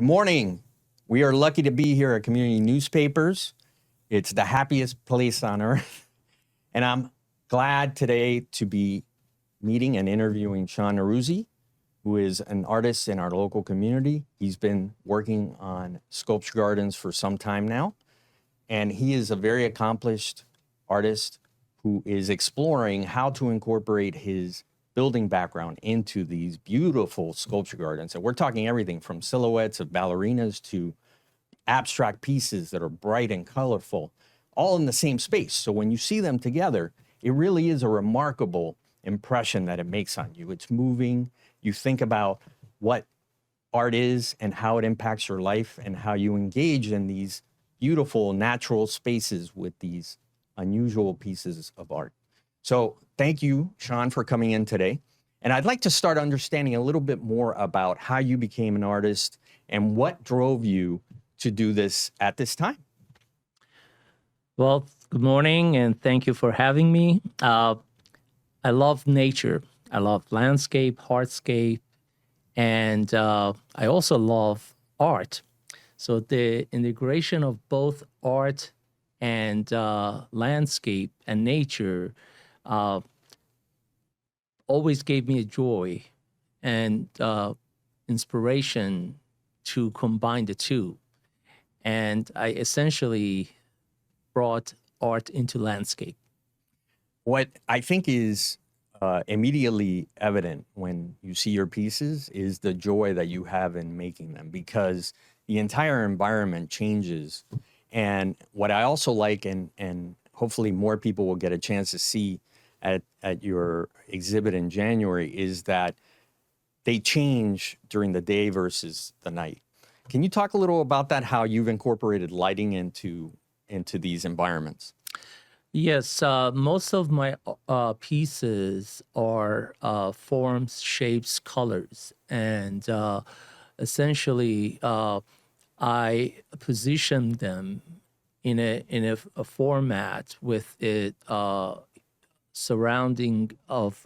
Good morning. We are lucky to be here at Community Newspapers. It's the happiest place on earth. And I'm glad today to be meeting and interviewing Shaun Nowrouzi, who is an artist in our local community. He's been working on sculpture gardens for some time now. And he is a very accomplished artist who is exploring how to incorporate his building background into these beautiful sculpture gardens. And we're talking everything from silhouettes of ballerinas to abstract pieces that are bright and colorful, all in the same space. So when you see them together, it really is a remarkable impression that it makes on you. It's moving. You think about what art is and how it impacts your life and how you engage in these beautiful natural spaces with these unusual pieces of art. So thank you, Shaun, for coming in today. And I'd like to start understanding a little bit more about how you became an artist and what drove you to do this at this time. Well, good morning, and thank you for having me. I love nature. I love landscape, hardscape, and I also love art. So the integration of both art and landscape and nature always gave me a joy and inspiration to combine the two. And I essentially brought art into landscape. What I think is immediately evident when you see your pieces is the joy that you have in making them, because the entire environment changes. And what I also like, and hopefully more people will get a chance to see at your exhibit in January, is that they change during the day versus the night. Can you talk a little about that, how you've incorporated lighting into these environments? Yes, most of my pieces are forms, shapes, colors, and essentially I position them in a format with it surrounding of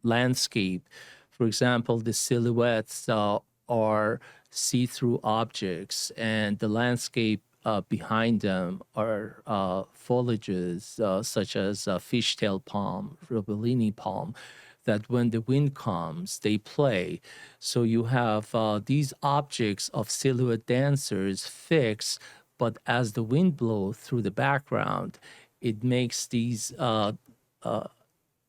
landscape. For example, the silhouettes are see-through objects, and the landscape behind them are foliages such as fishtail palm, robellini palm, that when the wind comes, they play. So you have these objects of silhouette dancers fixed, but as the wind blows through the background, it makes these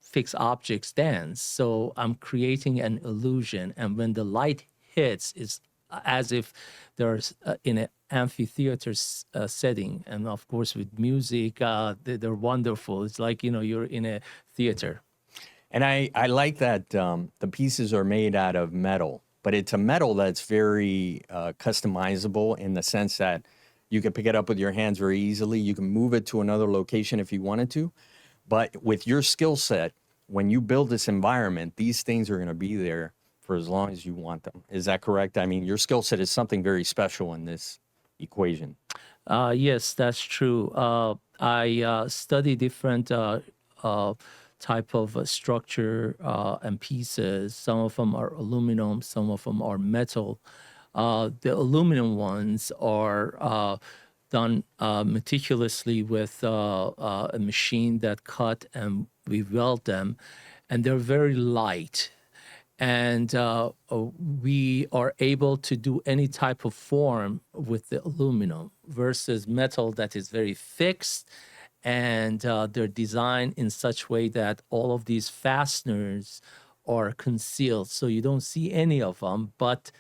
fixed objects dance. So I'm creating an illusion, and when the light hits, it's as if there's in an amphitheater setting, and of course with music, they're wonderful. It's like, you're in a theater. And I like that the pieces are made out of metal, but it's a metal that's very customizable in the sense that you can pick it up with your hands very easily. You can move it to another location if you wanted to. But with your skill set, when you build this environment, these things are going to be there for as long as you want them. Is that correct? I mean, your skill set is something very special in this equation. Yes, that's true. I study different type of structure and pieces. Some of them are aluminum, some of them are metal. The aluminum ones are done meticulously with a machine that cut and we weld them, and they're very light. And we are able to do any type of form with the aluminum versus metal that is very fixed, and they're designed in such way that all of these fasteners are concealed, so you don't see any of them, but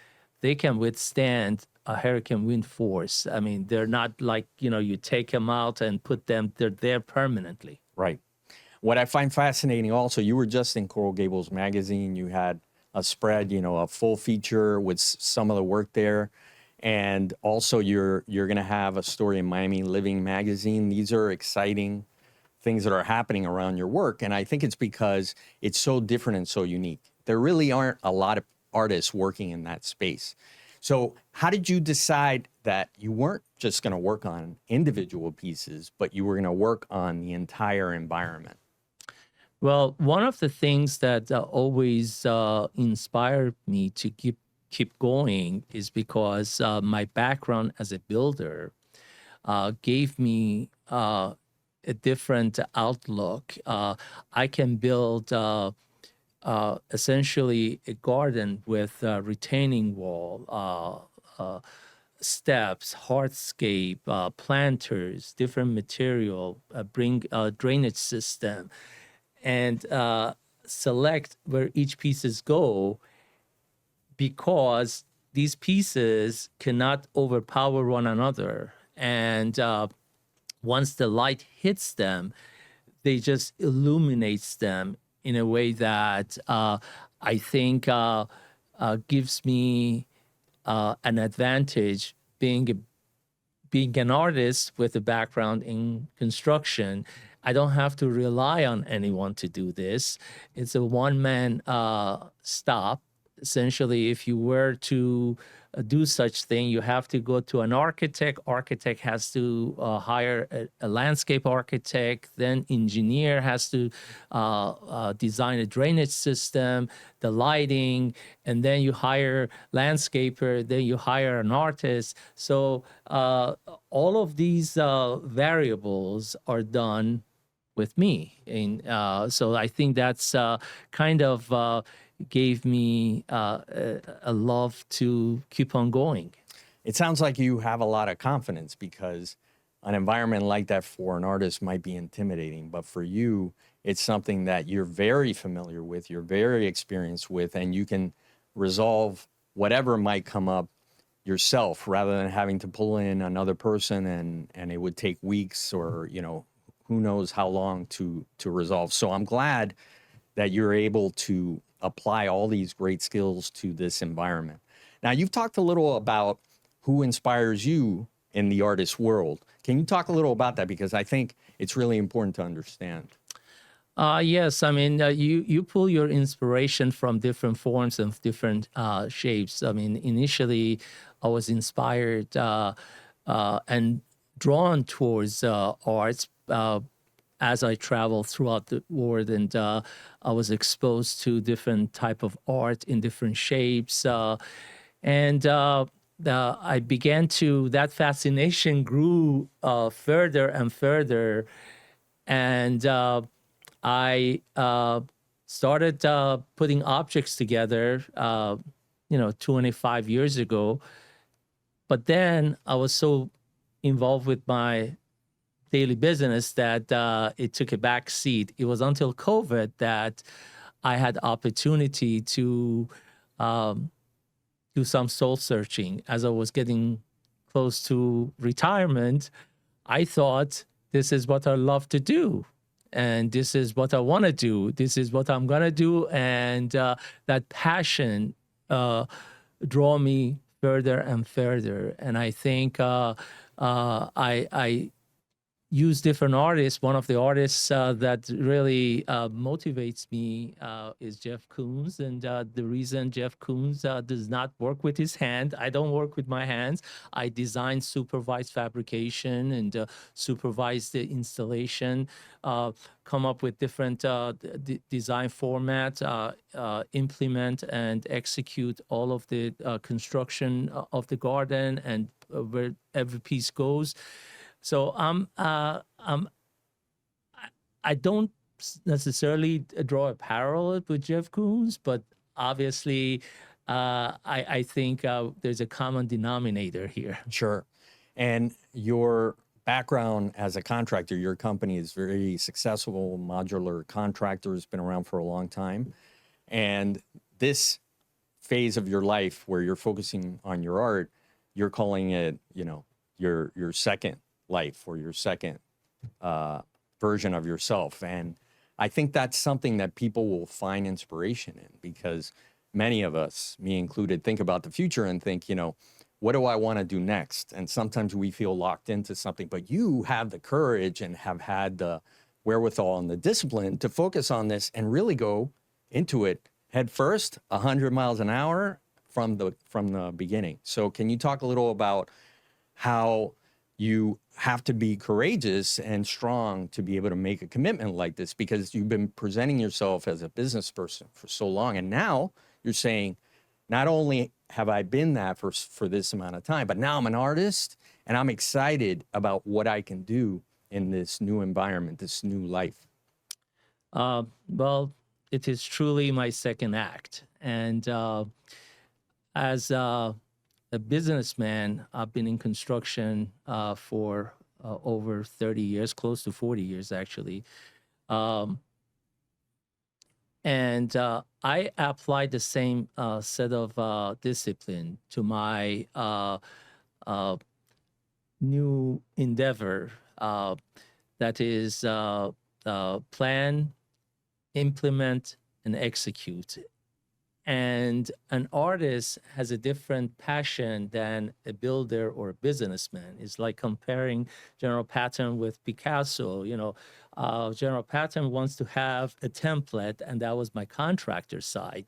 they can withstand a hurricane wind force. I mean, they're not like, you take them out and put them, they're there permanently. Right. What I find fascinating also, you were just in Coral Gables magazine. You had a spread, a full feature with some of the work there. And also you're going to have a story in Miami Living magazine. These are exciting things that are happening around your work. And I think it's because it's so different and so unique. There really aren't a lot of artists working in that space. So how did you decide that you weren't just going to work on individual pieces, but you were going to work on the entire environment? Well, one of the things that always inspired me to keep keep going is because my background as a builder gave me a different outlook. I can build essentially a garden with a retaining wall, steps, hardscape, planters, different material, bring a drainage system, and select where each pieces go, because these pieces cannot overpower one another. And once the light hits them, they just illuminates them in a way that I think gives me an advantage being an artist with a background in construction. I don't have to rely on anyone to do this. It's a one-man stop. Essentially, if you were to do such thing, you have to go to an architect. Architect has to hire a landscape architect. Then engineer has to design a drainage system, the lighting, and then you hire landscaper. Then you hire an artist. So all of these variables are done with me, and so I think that's kind of gave me a love to keep on going. It sounds like you have a lot of confidence, because an environment like that for an artist might be intimidating, but for you, it's something that you're very familiar with, you're very experienced with, and you can resolve whatever might come up yourself rather than having to pull in another person, and it would take weeks or, who knows how long to resolve. So I'm glad that you're able to apply all these great skills to this environment. Now, you've talked a little about who inspires you in the artist world. Can you talk a little about that? Because I think it's really important to understand. Yes, I mean, you pull your inspiration from different forms and different shapes. I mean, initially, I was inspired and drawn towards arts as I traveled throughout the world, and I was exposed to different type of art in different shapes, and I began to, that fascination grew further and further, and I started putting objects together, 25 years ago. But then I was so involved with my daily business that it took a back seat. It was until COVID that I had opportunity to do some soul searching. As I was getting close to retirement, I thought, this is what I love to do, and this is what I want to do. This is what I'm going to do. And that passion draw me further and further. And I think I use different artists. One of the artists that really motivates me is Jeff Koons. And the reason Jeff Koons does not work with his hand, I don't work with my hands. I design, supervise fabrication, and supervise the installation, come up with different design formats, implement and execute all of the construction of the garden and where every piece goes. So I don't necessarily draw a parallel with Jeff Koons, but obviously I think there's a common denominator here. Sure. And your background as a contractor, your company is very successful. Modular Contractor has been around for a long time. And this phase of your life where you're focusing on your art, you're calling it, your second life, or your second version of yourself. And I think that's something that people will find inspiration in, because many of us, me included, think about the future and think, what do I want to do next? And sometimes we feel locked into something, but you have the courage and have had the wherewithal and the discipline to focus on this and really go into it head first, 100 miles an hour from the beginning. So can you talk a little about how you have to be courageous and strong to be able to make a commitment like this, because you've been presenting yourself as a business person for so long, and now you're saying, not only have I been that for this amount of time, but now I'm an artist and I'm excited about what I can do in this new environment, this new life. Well, it is truly my second act. And as a businessman, I've been in construction for over 30 years, close to 40 years, actually. Um, and I applied the same set of discipline to my uh, new endeavor, that is plan, implement, and execute. And an artist has a different passion than a builder or a businessman. It's like comparing General Patton with Picasso. General Patton wants to have a template, and that was my contractor side,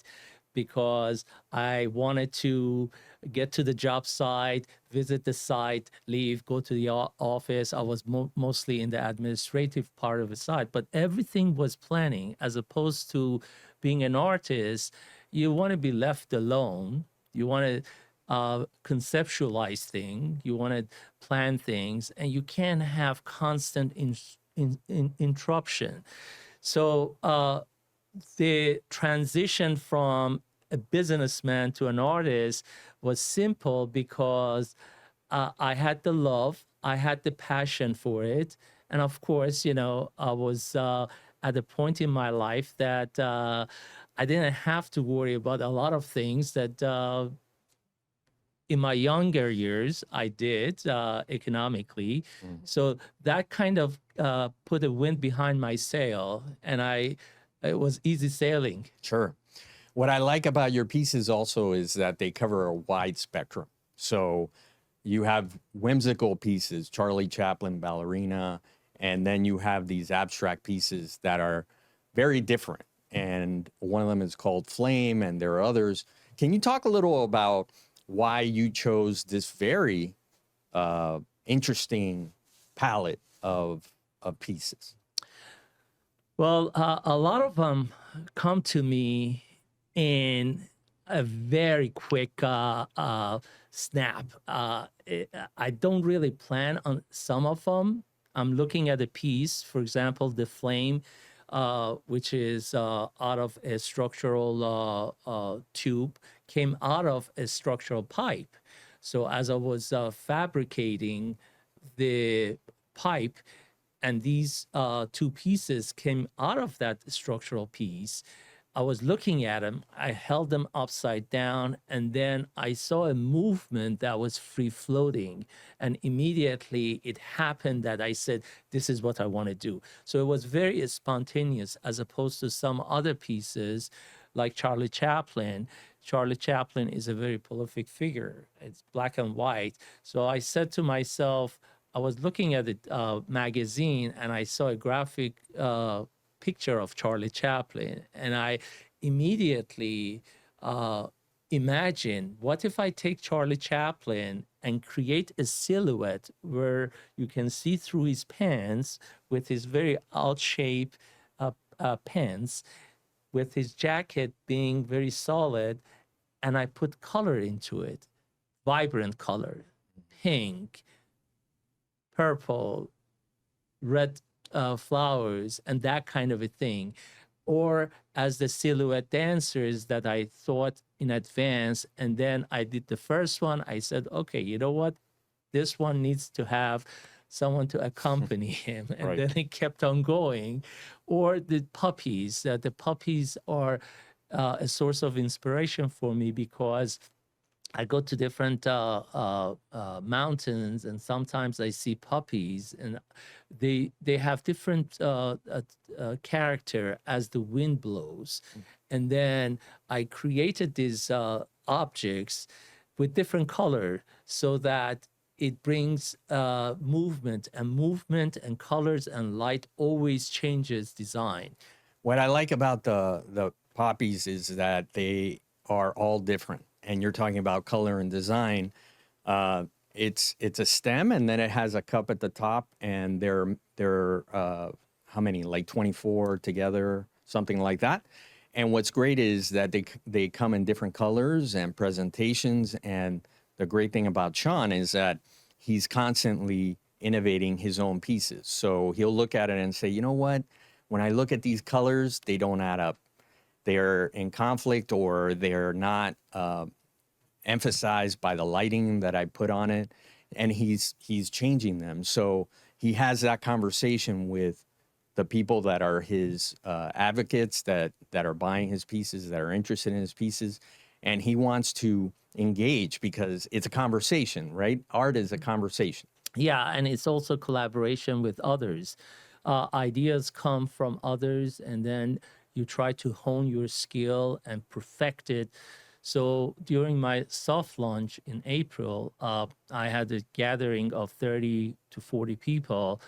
because I wanted to get to the job site, visit the site, leave, go to the office. I was mostly in the administrative part of the site, but everything was planning. As opposed to being an artist, you want to be left alone. You want to conceptualize things. You want to plan things, and you can't have constant interruption. So the transition from a businessman to an artist was simple because I had the love, I had the passion for it. And of course, I was at a point in my life that I didn't have to worry about a lot of things that in my younger years I did economically. So that kind of put a wind behind my sail, and it was easy sailing. Sure. What I like about your pieces also is that they cover a wide spectrum. So you have whimsical pieces, Charlie Chaplin, Ballerina, and then you have these abstract pieces that are very different. And one of them is called Flame, and there are others. Can you talk a little about why you chose this very interesting palette of pieces? Well, a lot of them come to me in a very quick snap. I don't really plan on some of them. I'm looking at a piece, for example, the Flame, which is out of a structural tube, came out of a structural pipe. So as I was fabricating the pipe, and these two pieces came out of that structural piece, I was looking at them, I held them upside down, and then I saw a movement that was free floating. And immediately it happened that I said, this is what I want to do. So it was very spontaneous, as opposed to some other pieces like Charlie Chaplin. Charlie Chaplin is a very prolific figure. It's black and white. So I said to myself, I was looking at the magazine, and I saw a graphic picture of Charlie Chaplin, and I immediately imagined, what if I take Charlie Chaplin and create a silhouette where you can see through his pants with his very out-shaped pants, with his jacket being very solid, and I put color into it, vibrant color, pink, purple, red flowers, and that kind of a thing. Or as the silhouette dancers that I thought in advance, and then I did the first one, I said, okay, you know what? This one needs to have someone to accompany him. And Right. then it kept on going. Or the puppies. The puppies are a source of inspiration for me, because I go to different mountains, and sometimes I see puppies, and they have different character as the wind blows. And then I created these objects with different color, so that it brings movement and colors and light always changes design. What I like about the poppies is that they are all different. And you're talking about color and design. It's a stem, and then it has a cup at the top, and they're how many? Like 24 together, something like that. And what's great is that they come in different colors and presentations. And the great thing about Shaun is that he's constantly innovating his own pieces. So he'll look at it and say, you know what? When I look at these colors, they don't add up. They're in conflict, or they're not emphasized by the lighting that I put on it. And he's changing them. So he has that conversation with the people that are his advocates, that are buying his pieces, that are interested in his pieces. And he wants to engage because it's a conversation, right? Art is a conversation. Yeah, and it's also collaboration with others. Ideas come from others, and then you try to hone your skill and perfect it. So during my soft launch in April, I had a gathering of 30 to 40 people.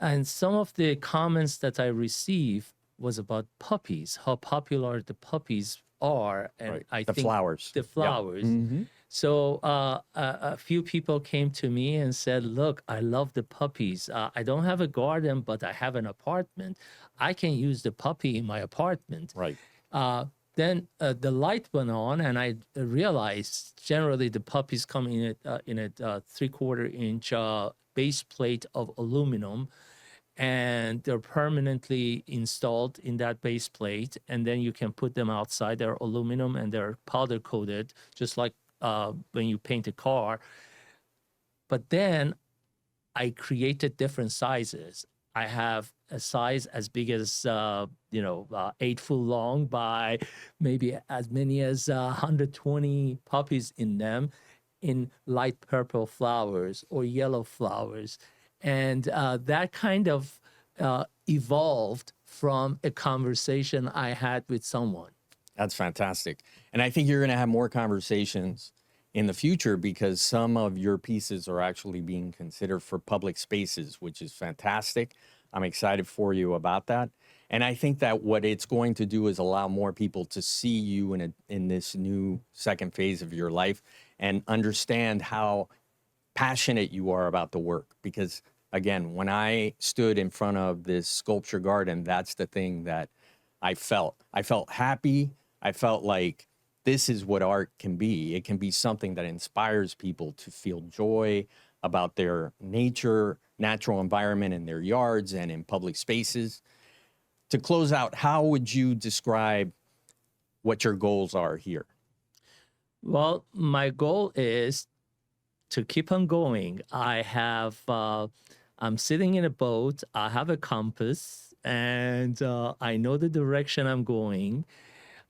And some of the comments that I received was about puppies, how popular the puppies are. And Right. I The think flowers. the flowers. Mm-hmm. So a few people came to me and said, look, I love the puppies. I don't have a garden, but I have an apartment. I can use the puppy in my apartment. Right. Then the light went on, and I realized generally the puppies come in a 3/4 inch base plate of aluminum, and they're permanently installed in that base plate. And then you can put them outside. They're aluminum and they're powder coated, just like when you paint a car. But then I created different sizes. I have a size as big as 8 foot long by maybe as many as 120 puppies in them, in light purple flowers or yellow flowers. And that kind of evolved from a conversation I had with someone. That's fantastic. And I think you're going to have more conversations in the future, because some of your pieces are actually being considered for public spaces, which is fantastic. I'm excited for you about that. And I think that what it's going to do is allow more people to see you in this new second phase of your life and understand how passionate you are about the work. Because again, when I stood in front of this sculpture garden, that's the thing that I felt. I felt happy. I felt like this is what art can be. It can be something that inspires people to feel joy about their natural environment in their yards and in public spaces. To close out, how would you describe what your goals are here? Well, my goal is to keep on going. I'm sitting in a boat. I have a compass, and I know the direction I'm going.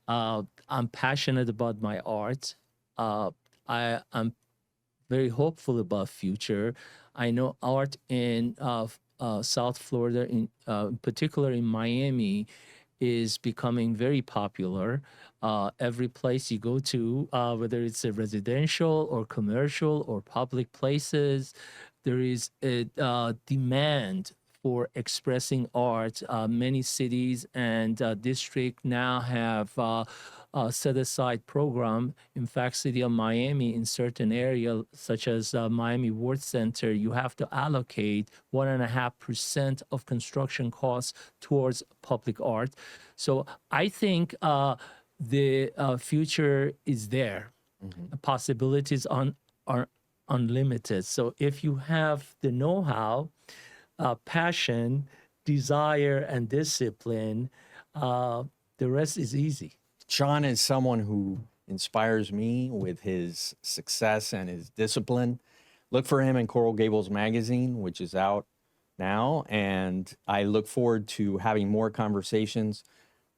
I'm passionate about my art. I'm very hopeful about future. I know art in South Florida, in particular in Miami, is becoming very popular. Every place you go to, whether it's a residential or commercial or public places, there is a demand for expressing art. Many cities and districts now have set aside program. In fact, city of Miami, in certain areas such as Miami World Center, you have to allocate 1.5% of construction costs towards public art. So I think the future is there. Mm-hmm. Possibilities are unlimited. So if you have the know-how, passion, desire, and discipline, the rest is easy. Shaun is someone who inspires me with his success and his discipline. Look for him in Coral Gables magazine, which is out now. And I look forward to having more conversations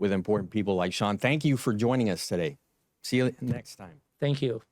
with important people like Shaun. Thank you for joining us today. See you next time. Thank you.